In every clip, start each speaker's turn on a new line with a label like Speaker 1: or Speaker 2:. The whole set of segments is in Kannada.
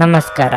Speaker 1: ನಮಸ್ಕಾರ.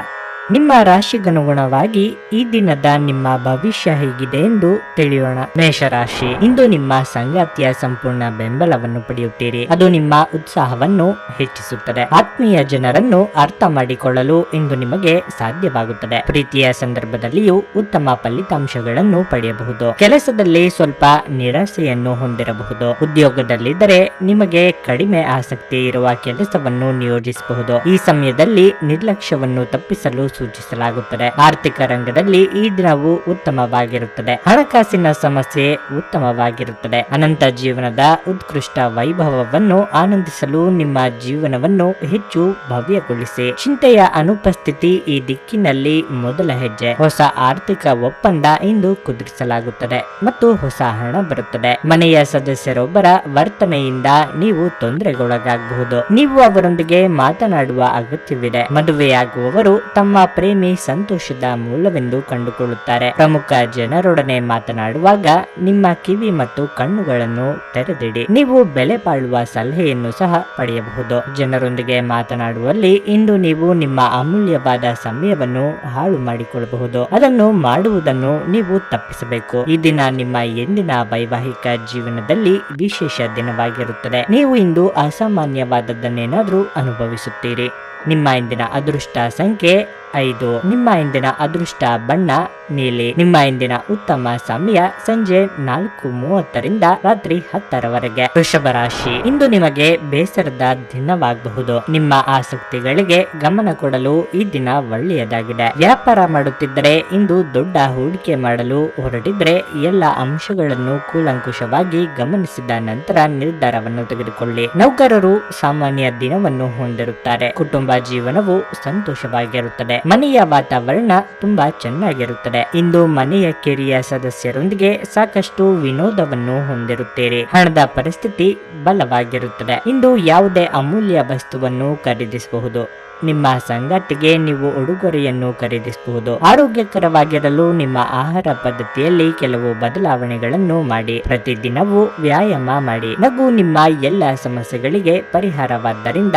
Speaker 1: ನಿಮ್ಮ ರಾಶಿಗನುಗುಣವಾಗಿ ಈ ದಿನದ ನಿಮ್ಮ ಭವಿಷ್ಯ ಹೇಗಿದೆ ಎಂದು ತಿಳಿಯೋಣ. ಮೇಷರಾಶಿ, ಇಂದು ನಿಮ್ಮ ಸಂಗಾತಿಯ ಸಂಪೂರ್ಣ ಬೆಂಬಲವನ್ನು ಪಡೆಯುತ್ತೀರಿ. ಅದು ನಿಮ್ಮ ಉತ್ಸಾಹವನ್ನು ಹೆಚ್ಚಿಸುತ್ತದೆ. ಆತ್ಮೀಯ ಜನರನ್ನು ಅರ್ಥ ಮಾಡಿಕೊಳ್ಳಲು ಇಂದು ನಿಮಗೆ ಸಾಧ್ಯವಾಗುತ್ತದೆ. ಪ್ರೀತಿಯ ಸಂದರ್ಭದಲ್ಲಿಯೂ ಉತ್ತಮ ಫಲಿತಾಂಶಗಳನ್ನು ಪಡೆಯಬಹುದು. ಕೆಲಸದಲ್ಲಿ ಸ್ವಲ್ಪ ನಿರಾಸೆಯನ್ನು ಹೊಂದಿರಬಹುದು. ಉದ್ಯೋಗದಲ್ಲಿದ್ದರೆ ನಿಮಗೆ ಕಡಿಮೆ ಆಸಕ್ತಿ ಇರುವ ಕೆಲಸವನ್ನು ನಿಯೋಜಿಸಬಹುದು. ಈ ಸಮಯದಲ್ಲಿ ನಿರ್ಲಕ್ಷ್ಯವನ್ನು ತಪ್ಪಿಸಲು ಸೂಚಿಸಲಾಗುತ್ತದೆ. ಆರ್ಥಿಕ ರಂಗದಲ್ಲಿ ಈ ದಿನವು ಉತ್ತಮವಾಗಿರುತ್ತದೆ. ಹಣಕಾಸಿನ ಸಮಸ್ಯೆ ಉತ್ತಮವಾಗಿರುತ್ತದೆ. ಅನಂತ ಜೀವನದ ಉತ್ಕೃಷ್ಟ ವೈಭವವನ್ನು ಆನಂದಿಸಲು ನಿಮ್ಮ ಜೀವನವನ್ನು ಹೆಚ್ಚು ಭವ್ಯಗೊಳಿಸಿ. ಚಿಂತೆಯ ಅನುಪಸ್ಥಿತಿ ಈ ದಿಕ್ಕಿನಲ್ಲಿ ಮೊದಲ ಹೆಜ್ಜೆ. ಹೊಸ ಆರ್ಥಿಕ ಒಪ್ಪಂದ ಇಂದು ಕುದುರಿಸಲಾಗುತ್ತದೆ ಮತ್ತು ಹೊಸ ಹಣ ಬರುತ್ತದೆ. ಮನೆಯ ಸದಸ್ಯರೊಬ್ಬರ ವರ್ತನೆಯಿಂದ ನೀವು ತೊಂದರೆಗೊಳಗಾಗಬಹುದು. ನೀವು ಅವರೊಂದಿಗೆ ಮಾತನಾಡುವ ಅಗತ್ಯವಿದೆ. ಮದುವೆಯಾಗುವವರು ತಮ್ಮ ಪ್ರೇಮಿ ಸಂತೋಷದ ಮೂಲವೆಂದು ಕಂಡುಕೊಳ್ಳುತ್ತಾರೆ. ಪ್ರಮುಖ ಜನರೊಡನೆ ಮಾತನಾಡುವಾಗ ನಿಮ್ಮ ಕಿವಿ ಮತ್ತು ಕಣ್ಣುಗಳನ್ನು ತೆರೆದಿಡಿ. ನೀವು ಬೆಲೆ ಬಾಳುವ ಸಲಹೆಯನ್ನು ಸಹ ಪಡೆಯಬಹುದು. ಜನರೊಂದಿಗೆ ಮಾತನಾಡುವಲ್ಲಿ ಇಂದು ನೀವು ನಿಮ್ಮ ಅಮೂಲ್ಯವಾದ ಸಮಯವನ್ನು ಹಾಳು ಮಾಡಿಕೊಳ್ಳಬಹುದು. ಅದನ್ನು ಮಾಡುವುದನ್ನು ನೀವು ತಪ್ಪಿಸಬೇಕು. ಈ ದಿನ ನಿಮ್ಮ ಎಂದಿನ ವೈವಾಹಿಕ ಜೀವನದಲ್ಲಿ ವಿಶೇಷ ದಿನವಾಗಿರುತ್ತದೆ. ನೀವು ಇಂದು ಅಸಾಮಾನ್ಯವಾದದ್ದನ್ನೇನಾದರೂ ಅನುಭವಿಸುತ್ತೀರಿ. ನಿಮ್ಮ ಇಂದಿನ ಅದೃಷ್ಟ ಸಂಖ್ಯೆ 5. ನಿಮ್ಮ ಇಂದಿನ ಅದೃಷ್ಟ ಬಣ್ಣ ನೀಲಿ. ನಿಮ್ಮ ಇಂದಿನ ಉತ್ತಮ ಸಮಯ ಸಂಜೆ 4:30ರಿಂದ ರಾತ್ರಿ 10ರವರೆಗೆ. ವೃಷಭ ರಾಶಿ, ಇಂದು ನಿಮಗೆ ಬೇಸರದ ದಿನವಾಗಬಹುದು. ನಿಮ್ಮ ಆಸಕ್ತಿಗಳಿಗೆ ಗಮನ ಕೊಡಲು ಈ ದಿನ ಒಳ್ಳೆಯದಾಗಿದೆ. ವ್ಯಾಪಾರ ಮಾಡುತ್ತಿದ್ದರೆ ಇಂದು ದೊಡ್ಡ ಹೂಡಿಕೆ ಮಾಡಲು ಹೊರಟಿದ್ರೆ ಎಲ್ಲ ಅಂಶಗಳನ್ನು ಕೂಲಂಕುಷವಾಗಿ ಗಮನಿಸಿದ ನಂತರ ನಿರ್ಧಾರವನ್ನು ತೆಗೆದುಕೊಳ್ಳಿ. ನೌಕರರು ಸಾಮಾನ್ಯ ದಿನವನ್ನು ಹೊಂದಿರುತ್ತಾರೆ. ಕುಟುಂಬ ಜೀವನವು ಸಂತೋಷವಾಗಿರುತ್ತದೆ. ಮನೆಯ ವಾತಾವರಣ ತುಂಬಾ ಚೆನ್ನಾಗಿರುತ್ತದೆ. ಇಂದು ಮನೆಯ ಕಿರಿಯ ಸದಸ್ಯರೊಂದಿಗೆ ಸಾಕಷ್ಟು ವಿನೋದವನ್ನು ಹೊಂದಿರುತ್ತೀರಿ. ಹಣದ ಪರಿಸ್ಥಿತಿ ಬಲವಾಗಿರುತ್ತದೆ. ಇಂದು ಯಾವುದೇ ಅಮೂಲ್ಯ ವಸ್ತುವನ್ನು ಖರೀದಿಸಬಹುದು. ನಿಮ್ಮ ಸಂಗಾತಿಗೆ ನೀವು ಉಡುಗೊರೆಯನ್ನು ಖರೀದಿಸಬಹುದು. ಆರೋಗ್ಯಕರವಾಗಿರಲು ನಿಮ್ಮ ಆಹಾರ ಪದ್ಧತಿಯಲ್ಲಿ ಕೆಲವು ಬದಲಾವಣೆಗಳನ್ನು ಮಾಡಿ. ಪ್ರತಿದಿನವೂ ವ್ಯಾಯಾಮ ಮಾಡಿ. ನಗು ನಿಮ್ಮ ಎಲ್ಲ ಸಮಸ್ಯೆಗಳಿಗೆ ಪರಿಹಾರವಾದ್ದರಿಂದ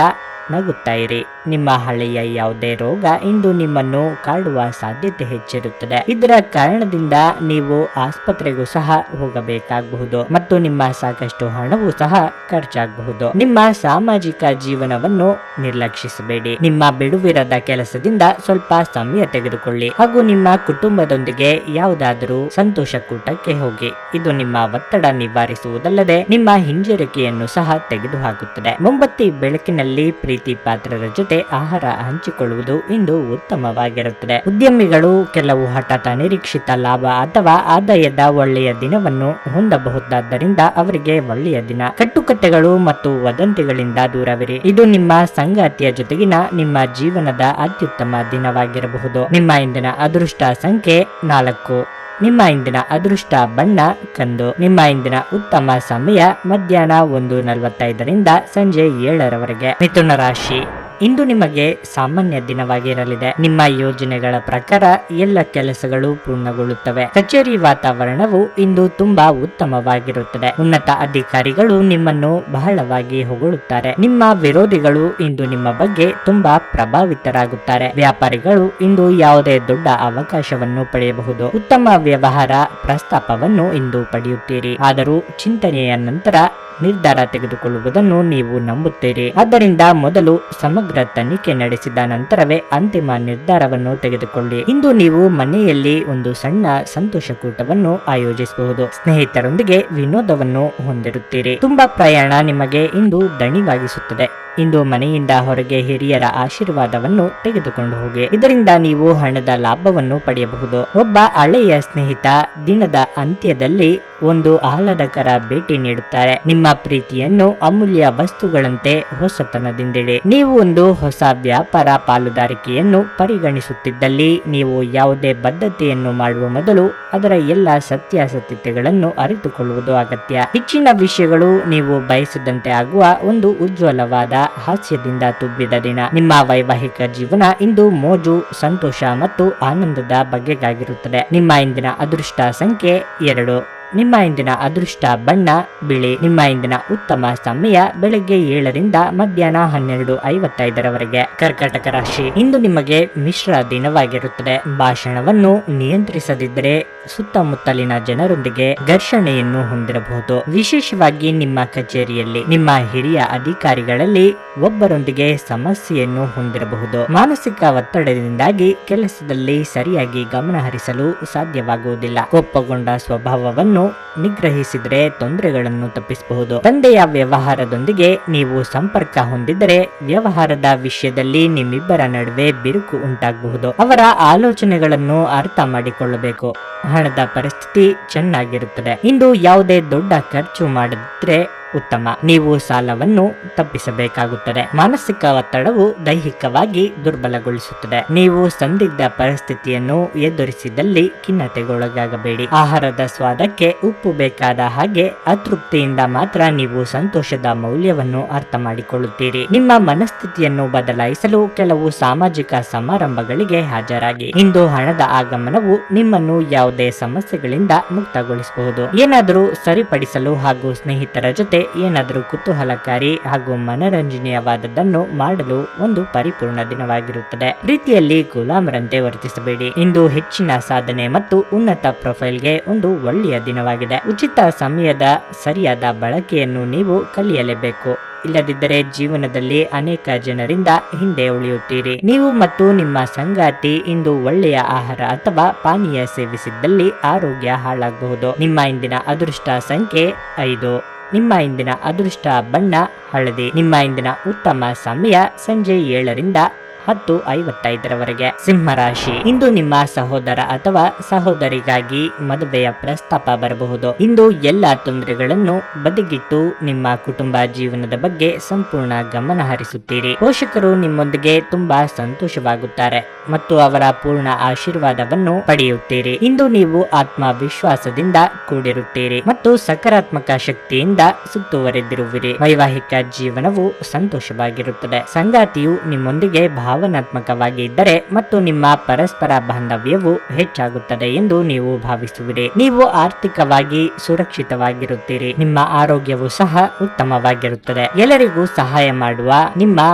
Speaker 1: ನಗುತ್ತಾ ಇರಿ. ನಿಮ್ಮ ಹಳೆಯ ಯಾವುದೇ ರೋಗ ಇಂದು ನಿಮ್ಮನ್ನು ಕಾಡುವ ಸಾಧ್ಯತೆ ಹೆಚ್ಚಿರುತ್ತದೆ. ಇದರ ಕಾರಣದಿಂದ ನೀವು ಆಸ್ಪತ್ರೆಗೂ ಸಹ ಹೋಗಬೇಕಾಗಬಹುದು ಮತ್ತು ನಿಮ್ಮ ಸಾಕಷ್ಟು ಹಣವೂ ಸಹ ಖರ್ಚಾಗಬಹುದು. ನಿಮ್ಮ ಸಾಮಾಜಿಕ ಜೀವನವನ್ನು ನಿರ್ಲಕ್ಷಿಸಬೇಡಿ. ನಿಮ್ಮ ಬಿಡುವಿರದ ಕೆಲಸದಿಂದ ಸ್ವಲ್ಪ ಸಮಯ ತೆಗೆದುಕೊಳ್ಳಿ ಹಾಗೂ ನಿಮ್ಮ ಕುಟುಂಬದೊಂದಿಗೆ ಯಾವುದಾದರೂ ಸಂತೋಷ ಕೂಟಕ್ಕೆ ಹೋಗಿ. ಇದು ನಿಮ್ಮ ಒತ್ತಡ ನಿವಾರಿಸುವುದಲ್ಲದೆ ನಿಮ್ಮ ಹಿಂಜರಿಕೆಯನ್ನು ಸಹ ತೆಗೆದುಹಾಕುತ್ತದೆ. ಮೊಂಬತ್ತಿ ಬೆಳಕಿನಲ್ಲಿ ಪ್ರೀತಿ ಪಾತ್ರರ ಜೊತೆ ಆಹಾರ ಹಂಚಿಕೊಳ್ಳುವುದು ಇಂದು ಉತ್ತಮವಾಗಿರುತ್ತದೆ. ಉದ್ಯಮಿಗಳು ಕೆಲವು ಹಠಾತ್ ಅನಿರೀಕ್ಷಿತ ಲಾಭ ಅಥವಾ ಆದಾಯದ ಒಳ್ಳೆಯ ದಿನವನ್ನು ಹೊಂದಬಹುದಾದ್ದರಿಂದ ಅವರಿಗೆ ಒಳ್ಳೆಯ ದಿನ. ಕಟ್ಟುಕತೆಗಳು ಮತ್ತು ವದಂತಿಗಳಿಂದ ದೂರವಿರಿ. ಇದು ನಿಮ್ಮ ಸಂಗಾತಿಯ ಜೊತೆಗಿನ ನಿಮ್ಮ ಜೀವನದ ಅತ್ಯುತ್ತಮ ದಿನವಾಗಿರಬಹುದು. ನಿಮ್ಮ ಇಂದಿನ ಅದೃಷ್ಟ ಸಂಖ್ಯೆ 4. ನಿಮ್ಮ ಇಂದಿನ ಅದೃಷ್ಟ ಬಣ್ಣ ಕಂದು. ನಿಮ್ಮ ಇಂದಿನ ಉತ್ತಮ ಸಮಯ ಮಧ್ಯಾಹ್ನ 1:45ರಿಂದ ಸಂಜೆ 7ರವರೆಗೆ. ಮಿಥುನ ರಾಶಿ, ಇಂದು ನಿಮಗೆ ಸಾಮಾನ್ಯ ದಿನವಾಗಿರಲಿದೆ. ನಿಮ್ಮ ಯೋಜನೆಗಳ ಪ್ರಕಾರ ಎಲ್ಲ ಕೆಲಸಗಳು ಪೂರ್ಣಗೊಳ್ಳುತ್ತವೆ. ಕಚೇರಿ ವಾತಾವರಣವು ಇಂದು ತುಂಬಾ ಉತ್ತಮವಾಗಿರುತ್ತದೆ. ಉನ್ನತ ಅಧಿಕಾರಿಗಳು ನಿಮ್ಮನ್ನು ಬಹಳವಾಗಿ ಹೊಗಳುತ್ತಾರೆ. ನಿಮ್ಮ ವಿರೋಧಿಗಳು ಇಂದು ನಿಮ್ಮ ಬಗ್ಗೆ ತುಂಬಾ ಪ್ರಭಾವಿತರಾಗುತ್ತಾರೆ. ವ್ಯಾಪಾರಿಗಳು ಇಂದು ಯಾವುದೇ ದೊಡ್ಡ ಅವಕಾಶವನ್ನು ಪಡೆಯಬಹುದು. ಉತ್ತಮ ವ್ಯವಹಾರ ಪ್ರಸ್ತಾಪವನ್ನು ಇಂದು ಪಡೆಯುತ್ತೀರಿ. ಆದರೂ ಚಿಂತನೆಯ ನಂತರ ನಿರ್ಧಾರ ತೆಗೆದುಕೊಳ್ಳುವುದನ್ನು ನೀವು ನಂಬುತ್ತೀರಿ. ಆದ್ದರಿಂದ ಮೊದಲು ಸಮಗ್ರ ತನಿಖೆ ನಡೆಸಿದ ನಂತರವೇ ಅಂತಿಮ ನಿರ್ಧಾರವನ್ನು ತೆಗೆದುಕೊಳ್ಳಿ. ಇಂದು ನೀವು ಮನೆಯಲ್ಲಿ ಒಂದು ಸಣ್ಣ ಸಂತೋಷ ಕೂಟವನ್ನು ಆಯೋಜಿಸಬಹುದು. ಸ್ನೇಹಿತರೊಂದಿಗೆ ವಿನೋದವನ್ನು ಹೊಂದಿರುತ್ತೀರಿ. ತುಂಬಾ ಪ್ರಯಾಣ ನಿಮಗೆ ಇಂದು ದಣಿವಾಗಿಸುತ್ತದೆ. ಇಂದು ಮನೆಯಿಂದ ಹೊರಗೆ ಹಿರಿಯರ ಆಶೀರ್ವಾದವನ್ನು ತೆಗೆದುಕೊಂಡು ಹೋಗಿ. ಇದರಿಂದ ನೀವು ಹಣದ ಲಾಭವನ್ನು ಪಡೆಯಬಹುದು. ಒಬ್ಬ ಹಳೆಯ ಸ್ನೇಹಿತ ದಿನದ ಅಂತ್ಯದಲ್ಲಿ ಒಂದು ಆಹ್ಲಾದಕರ ಭೇಟಿ ನೀಡುತ್ತಾರೆ. ನಿಮ್ಮ ಪ್ರೀತಿಯನ್ನು ಅಮೂಲ್ಯ ವಸ್ತುಗಳಂತೆ ಹೊಸತನದಿಂದಿಡಿ. ನೀವು ಒಂದು ಹೊಸ ವ್ಯಾಪಾರ ಪಾಲುದಾರಿಕೆಯನ್ನು ಪರಿಗಣಿಸುತ್ತಿದ್ದಲ್ಲಿ ನೀವು ಯಾವುದೇ ಬದ್ಧತೆಯನ್ನು ಮಾಡುವ ಮೊದಲು ಅದರ ಎಲ್ಲ ಸತ್ಯಾಸತ್ಯತೆಗಳನ್ನು ಅರಿತುಕೊಳ್ಳುವುದು ಅಗತ್ಯ. ಹೆಚ್ಚಿನ ವಿಷಯಗಳು ನೀವು ಬಯಸಿದಂತೆ ಆಗುವ ಒಂದು ಉಜ್ವಲವಾದ ಹಾಸ್ಯದಿಂದ ತುಂಬಿದ ದಿನ. ನಿಮ್ಮ ವೈವಾಹಿಕ ಜೀವನ ಇಂದು ಮೋಜು, ಸಂತೋಷ ಮತ್ತು ಆನಂದದ ಬಗೆಗಾಗಿರುತ್ತದೆ. ನಿಮ್ಮ ಇಂದಿನ ಅದೃಷ್ಟ ಸಂಖ್ಯೆ 2. ನಿಮ್ಮ ಇಂದಿನ ಅದೃಷ್ಟ ಬಣ್ಣ ಬಿಳಿ. ನಿಮ್ಮ ಇಂದಿನ ಉತ್ತಮ ಸಮಯ ಬೆಳಗ್ಗೆ 7ರಿಂದ ಮಧ್ಯಾಹ್ನ 12:55ರವರೆಗೆ. ಕರ್ಕಾಟಕ ರಾಶಿ, ಇಂದು ನಿಮಗೆ ಮಿಶ್ರ ದಿನವಾಗಿರುತ್ತದೆ. ಭಾಷಣವನ್ನು ನಿಯಂತ್ರಿಸದಿದ್ದರೆ ಸುತ್ತಮುತ್ತಲಿನ ಜನರೊಂದಿಗೆ ಘರ್ಷಣೆಯನ್ನು ಹೊಂದಿರಬಹುದು. ವಿಶೇಷವಾಗಿ ನಿಮ್ಮ ಕಚೇರಿಯಲ್ಲಿ ನಿಮ್ಮ ಹಿರಿಯ ಅಧಿಕಾರಿಗಳಲ್ಲಿ ಒಬ್ಬರೊಂದಿಗೆ ಸಮಸ್ಯೆಯನ್ನು ಹೊಂದಿರಬಹುದು. ಮಾನಸಿಕ ಒತ್ತಡದಿಂದಾಗಿ ಕೆಲಸದಲ್ಲಿ ಸರಿಯಾಗಿ ಗಮನ ಹರಿಸಲು ಸಾಧ್ಯವಾಗುವುದಿಲ್ಲ. ಕೋಪಗೊಂಡ ಸ್ವಭಾವವನ್ನು ನಿಗ್ರಹಿಸಿದರೆ ತೊಂದರೆಗಳನ್ನು ತಪ್ಪಿಸಬಹುದು. ತಂದೆಯ ವ್ಯವಹಾರದೊಂದಿಗೆ ನೀವು ಸಂಪರ್ಕ ಹೊಂದಿದ್ದರೆ ವ್ಯವಹಾರದ ವಿಷಯದಲ್ಲಿ ನಿಮ್ಮಿಬ್ಬರ ನಡುವೆ ಬಿರುಕು ಉಂಟಾಗಬಹುದು. ಅವರ ಆಲೋಚನೆಗಳನ್ನು ಅರ್ಥ ಮಾಡಿಕೊಳ್ಳಬೇಕು. ಹಣದ ಪರಿಸ್ಥಿತಿ ಚೆನ್ನಾಗಿರುತ್ತದೆ. ಇಂದು ಯಾವುದೇ ದೊಡ್ಡ ಖರ್ಚು ಮಾಡದಿದ್ರೆ ಉತ್ತಮ. ನೀವು ಸಾಲವನ್ನು ತಪ್ಪಿಸಬೇಕಾಗುತ್ತದೆ. ಮಾನಸಿಕ ಒತ್ತಡವು ದೈಹಿಕವಾಗಿ ದುರ್ಬಲಗೊಳಿಸುತ್ತದೆ. ನೀವು ಸಂದಿಗ್ಧ ಪರಿಸ್ಥಿತಿಯನ್ನು ಎದುರಿಸಿದಲ್ಲಿ ಖಿನ್ನತೆಗೊಳಗಾಗಬೇಡಿ. ಆಹಾರದ ಸ್ವಾದಕ್ಕೆ ಉಪ್ಪು ಬೇಕಾದ ಹಾಗೆ ಅತೃಪ್ತಿಯಿಂದ ಮಾತ್ರ ನೀವು ಸಂತೋಷದ ಮೌಲ್ಯವನ್ನು ಅರ್ಥ ಮಾಡಿಕೊಳ್ಳುತ್ತೀರಿ. ನಿಮ್ಮ ಮನಸ್ಥಿತಿಯನ್ನು ಬದಲಾಯಿಸಲು ಕೆಲವು ಸಾಮಾಜಿಕ ಸಮಾರಂಭಗಳಿಗೆ ಹಾಜರಾಗಿ. ಇಂದು ಹಣದ ಆಗಮನವು ನಿಮ್ಮನ್ನು ಯಾವುದೇ ಸಮಸ್ಯೆಗಳಿಂದ ಮುಕ್ತಗೊಳಿಸಬಹುದು. ಏನಾದರೂ ಸರಿಪಡಿಸಲು ಹಾಗೂ ಸ್ನೇಹಿತರ ಜೊತೆ ಏನಾದರೂ ಕುತೂಹಲಕಾರಿ ಹಾಗೂ ಮನರಂಜನೀಯವಾದದ್ದನ್ನು ಮಾಡಲು ಒಂದು ಪರಿಪೂರ್ಣ ದಿನವಾಗಿರುತ್ತದೆ. ಪ್ರೀತಿಯಲ್ಲಿ ಗುಲಾಮರಂತೆ ವರ್ತಿಸಬೇಡಿ. ಇಂದು ಹೆಚ್ಚಿನ ಸಾಧನೆ ಮತ್ತು ಉನ್ನತ ಪ್ರೊಫೈಲ್ಗೆ ಒಂದು ಒಳ್ಳೆಯ ದಿನವಾಗಿದೆ. ಉಚಿತ ಸಮಯದ ಸರಿಯಾದ ಬಳಕೆಯನ್ನು ನೀವು ಕಲಿಯಲೇಬೇಕು. ಇಲ್ಲದಿದ್ದರೆ ಜೀವನದಲ್ಲಿ ಅನೇಕ ಜನರಿಂದ ಹಿಂದೆ ಉಳಿಯುತ್ತೀರಿ. ನೀವು ಮತ್ತು ನಿಮ್ಮ ಸಂಗಾತಿ ಇಂದು ಒಳ್ಳೆಯ ಆಹಾರ ಅಥವಾ ಪಾನೀಯ ಸೇವಿಸಿದ್ದಲ್ಲಿ ಆರೋಗ್ಯ ಹಾಳಾಗಬಹುದು. ನಿಮ್ಮ ಇಂದಿನ ಅದೃಷ್ಟ ಸಂಖ್ಯೆ 5. ನಿಮ್ಮ ಇಂದಿನ ಅದೃಷ್ಟ ಬಣ್ಣ ಹಳದಿ. ನಿಮ್ಮ ಇಂದಿನ ಉತ್ತಮ ಸಮಯ ಸಂಜೆ 7ರಿಂದ 10:55ರವರೆಗೆ. ಸಿಂಹರಾಶಿ, ಇಂದು ನಿಮ್ಮ ಸಹೋದರ ಅಥವಾ ಸಹೋದರಿಗಾಗಿ ಮದುವೆಯ ಪ್ರಸ್ತಾಪ ಬರಬಹುದು. ಇಂದು ಎಲ್ಲ ತೊಂದರೆಗಳನ್ನು ಬದಿಗಿಟ್ಟು ನಿಮ್ಮ ಕುಟುಂಬ ಜೀವನದ ಬಗ್ಗೆ ಸಂಪೂರ್ಣ ಗಮನ ಹರಿಸುತ್ತೀರಿ. ಪೋಷಕರು ನಿಮ್ಮೊಂದಿಗೆ ತುಂಬಾ ಸಂತೋಷವಾಗುತ್ತಾರೆ ಮತ್ತು ಅವರ ಪೂರ್ಣ ಆಶೀರ್ವಾದವನ್ನು ಪಡೆಯುತ್ತೀರಿ. ಇಂದು ನೀವು ಆತ್ಮವಿಶ್ವಾಸದಿಂದ ಕೂಡಿರುತ್ತೀರಿ ಮತ್ತು ಸಕಾರಾತ್ಮಕ ಶಕ್ತಿಯಿಂದ ಸುತ್ತುವರೆದಿರುವಿರಿ. ವೈವಾಹಿಕ ಜೀವನವು ಸಂತೋಷವಾಗಿರುತ್ತದೆ. ಸಂಗಾತಿಯು ನಿಮ್ಮೊಂದಿಗೆ ಭಾವನಾತ್ಮಕವಾಗಿ ಇದ್ದರೆ ಮತ್ತು ನಿಮ್ಮ ಪರಸ್ಪರ ಬಾಂಧವ್ಯವು ಹೆಚ್ಚಾಗುತ್ತದೆ ಎಂದು ನೀವು ಭಾವಿಸುವಿರಿ. ನೀವು ಆರ್ಥಿಕವಾಗಿ ಸುರಕ್ಷಿತವಾಗಿರುತ್ತೀರಿ. ನಿಮ್ಮ ಆರೋಗ್ಯವು ಸಹ ಉತ್ತಮವಾಗಿರುತ್ತದೆ. ಎಲ್ಲರಿಗೂ ಸಹಾಯ ಮಾಡುವ ನಿಮ್ಮ